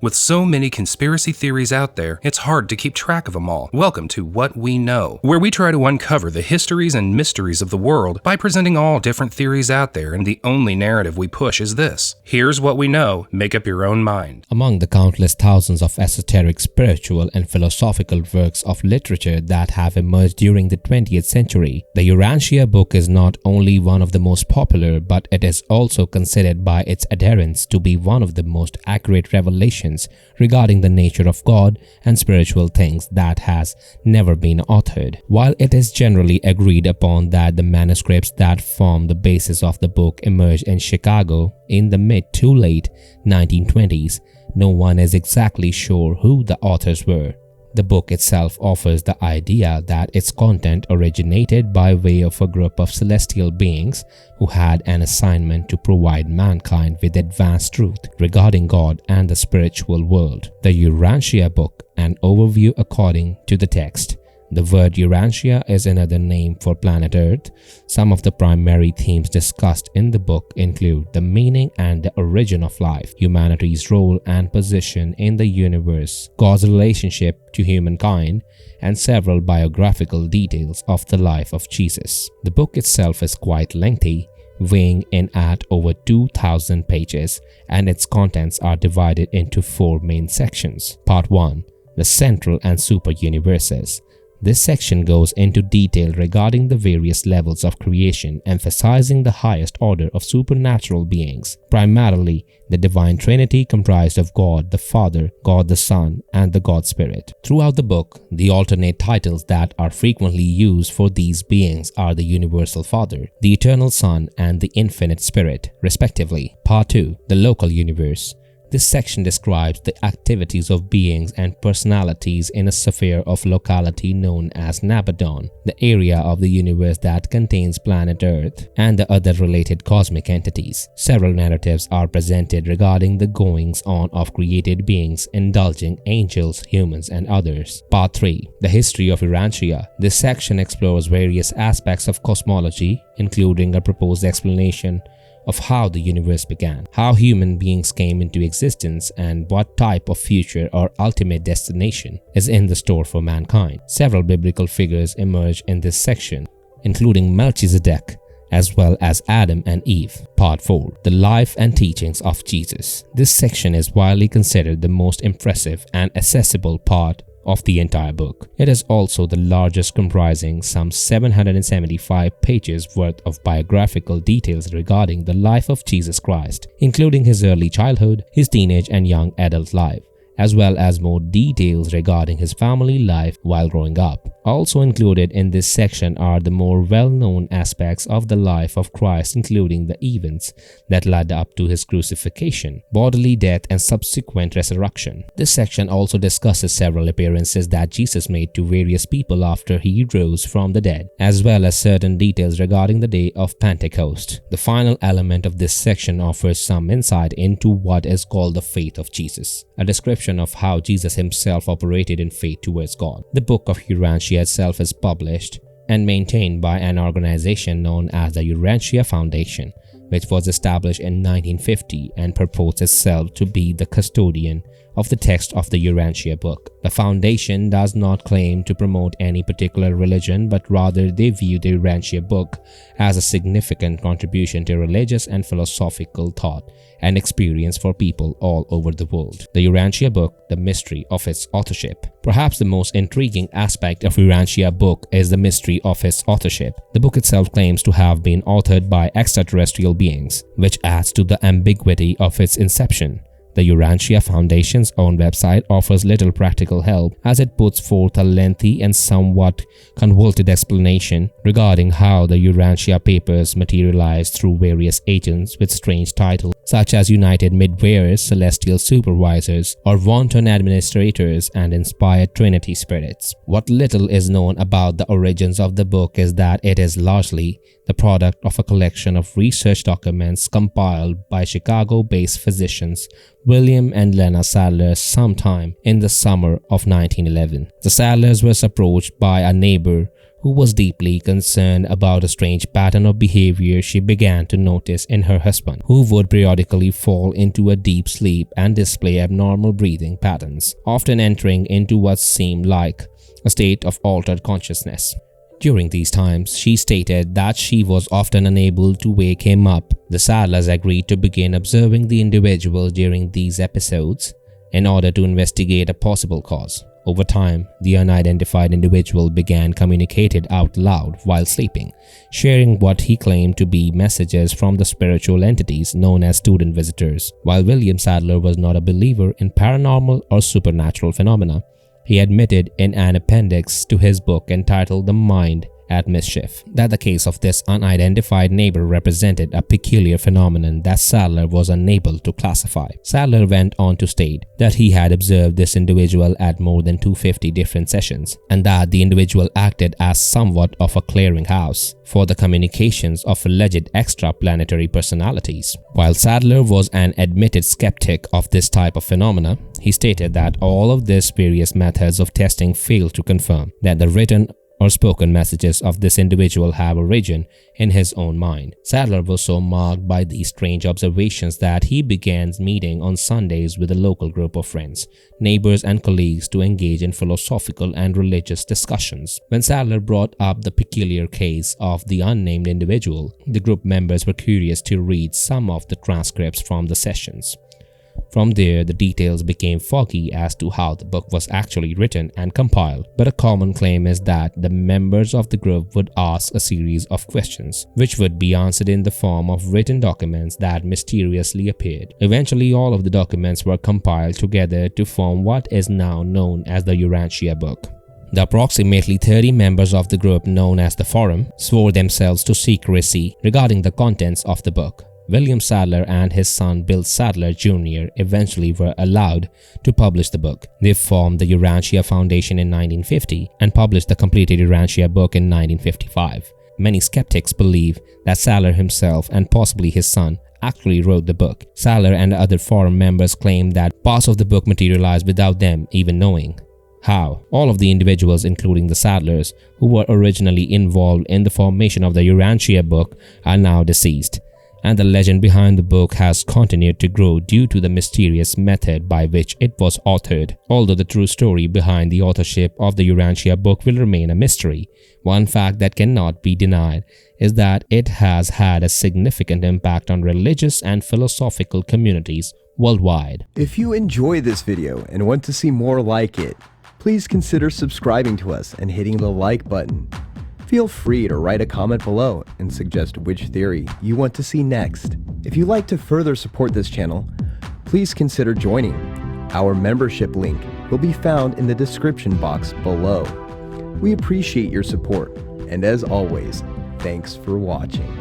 With so many conspiracy theories out there, it's hard to keep track of them all. Welcome to What We Know, where we try to uncover the histories and mysteries of the world by presenting all different theories out there, and the only narrative we push is this. Here's what we know, make up your own mind. Among the countless thousands of esoteric, spiritual, and philosophical works of literature that have emerged during the 20th century, the Urantia Book is not only one of the most popular, but it is also considered by its adherents to be one of the most accurate revelations regarding the nature of God and spiritual things that has never been authored. While it is generally agreed upon that the manuscripts that form the basis of the book emerged in Chicago in the mid to late 1920s, no one is exactly sure who the authors were. The book itself offers the idea that its content originated by way of a group of celestial beings who had an assignment to provide mankind with advanced truth regarding God and the spiritual world. The Urantia Book, an overview according to the text. The word Urantia is another name for planet Earth. Some of the primary themes discussed in the book include the meaning and the origin of life, humanity's role and position in the universe, God's relationship to humankind, and several biographical details of the life of Jesus. The book itself is quite lengthy, weighing in at over 2,000 pages, and its contents are divided into 4 main sections. Part 1. The Central and Super Universes. This section goes into detail regarding the various levels of creation, emphasizing the highest order of supernatural beings, primarily the Divine Trinity comprised of God the Father, God the Son, and the God Spirit. Throughout the book, the alternate titles that are frequently used for these beings are the Universal Father, the Eternal Son, and the Infinite Spirit, respectively. Part 2. The Local Universe. This section describes the activities of beings and personalities in a sphere of locality known as Nabadon, the area of the universe that contains planet Earth and the other related cosmic entities. Several narratives are presented regarding the goings-on of created beings, indulging angels, humans, and others. Part 3. The History of Urantia. This section explores various aspects of cosmology, including a proposed explanation of how the universe began, how human beings came into existence, and what type of future or ultimate destination is in the store for mankind. Several biblical figures emerge in this section, including Melchizedek, as well as Adam and Eve. Part 4. The Life and Teachings of Jesus. This section is widely considered the most impressive and accessible part of the entire book. It is also the largest, comprising some 775 pages worth of biographical details regarding the life of Jesus Christ, including his early childhood, his teenage and young adult life, as well as more details regarding his family life while growing up. Also included in this section are the more well-known aspects of the life of Christ, including the events that led up to his crucifixion, bodily death, and subsequent resurrection. This section also discusses several appearances that Jesus made to various people after he rose from the dead, as well as certain details regarding the day of Pentecost. The final element of this section offers some insight into what is called the faith of Jesus, a description of how Jesus himself operated in faith towards God. The Book of Urantia itself is published and maintained by an organization known as the Urantia Foundation, which was established in 1950 and purports itself to be the custodian of the text of the Urantia Book. The foundation does not claim to promote any particular religion, but rather they view the Urantia Book as a significant contribution to religious and philosophical thought and experience for people all over the world. The Urantia Book, the mystery of its authorship. Perhaps the most intriguing aspect of Urantia Book is the mystery of its authorship. The book itself claims to have been authored by extraterrestrial beings, which adds to the ambiguity of its inception. The Urantia Foundation's own website offers little practical help, as it puts forth a lengthy and somewhat convoluted explanation regarding how the Urantia papers materialized through various agents with strange titles such as United Midwayers, Celestial Supervisors, or Wanton Administrators, and Inspired Trinity Spirits. What little is known about the origins of the book is that it is largely the product of a collection of research documents compiled by Chicago-based physicians William and Lena Sadler sometime in the summer of 1911. The Sadlers was approached by a neighbor who was deeply concerned about a strange pattern of behavior she began to notice in her husband, who would periodically fall into a deep sleep and display abnormal breathing patterns, often entering into what seemed like a state of altered consciousness. During these times, she stated that she was often unable to wake him up. The Sadlers agreed to begin observing the individual during these episodes in order to investigate a possible cause. Over time, the unidentified individual began communicating out loud while sleeping, sharing what he claimed to be messages from the spiritual entities known as student visitors. While William Sadler was not a believer in paranormal or supernatural phenomena, he admitted in an appendix to his book entitled The Mind at Mischief that the case of this unidentified neighbor represented a peculiar phenomenon that Sadler was unable to classify. Sadler went on to state that he had observed this individual at more than 250 different sessions, and that the individual acted as somewhat of a clearinghouse for the communications of alleged extraplanetary personalities. While Sadler was an admitted skeptic of this type of phenomena, he stated that all of these various methods of testing failed to confirm that the written or spoken messages of this individual have origin in his own mind. Sadler was so marked by these strange observations that he began meeting on Sundays with a local group of friends, neighbors and colleagues to engage in philosophical and religious discussions. When Sadler brought up the peculiar case of the unnamed individual, the group members were curious to read some of the transcripts from the sessions. From there, the details became foggy as to how the book was actually written and compiled, but a common claim is that the members of the group would ask a series of questions, which would be answered in the form of written documents that mysteriously appeared. Eventually, all of the documents were compiled together to form what is now known as the Urantia Book. The approximately 30 members of the group known as the Forum swore themselves to secrecy regarding the contents of the book. William Sadler and his son Bill Sadler Jr. eventually were allowed to publish the book. They formed the Urantia Foundation in 1950 and published the completed Urantia book in 1955. Many skeptics believe that Sadler himself and possibly his son actually wrote the book. Sadler and other forum members claim that parts of the book materialized without them even knowing how. All of the individuals, including the Sadlers, who were originally involved in the formation of the Urantia book, are now deceased, and the legend behind the book has continued to grow due to the mysterious method by which it was authored. Although the true story behind the authorship of the Urantia book will remain a mystery, one fact that cannot be denied is that it has had a significant impact on religious and philosophical communities worldwide. If you enjoy this video and want to see more like it, please consider subscribing to us and hitting the like button. Feel free to write a comment below and suggest which theory you want to see next. If you'd like to further support this channel, please consider joining. Our membership link will be found in the description box below. We appreciate your support, and as always, thanks for watching.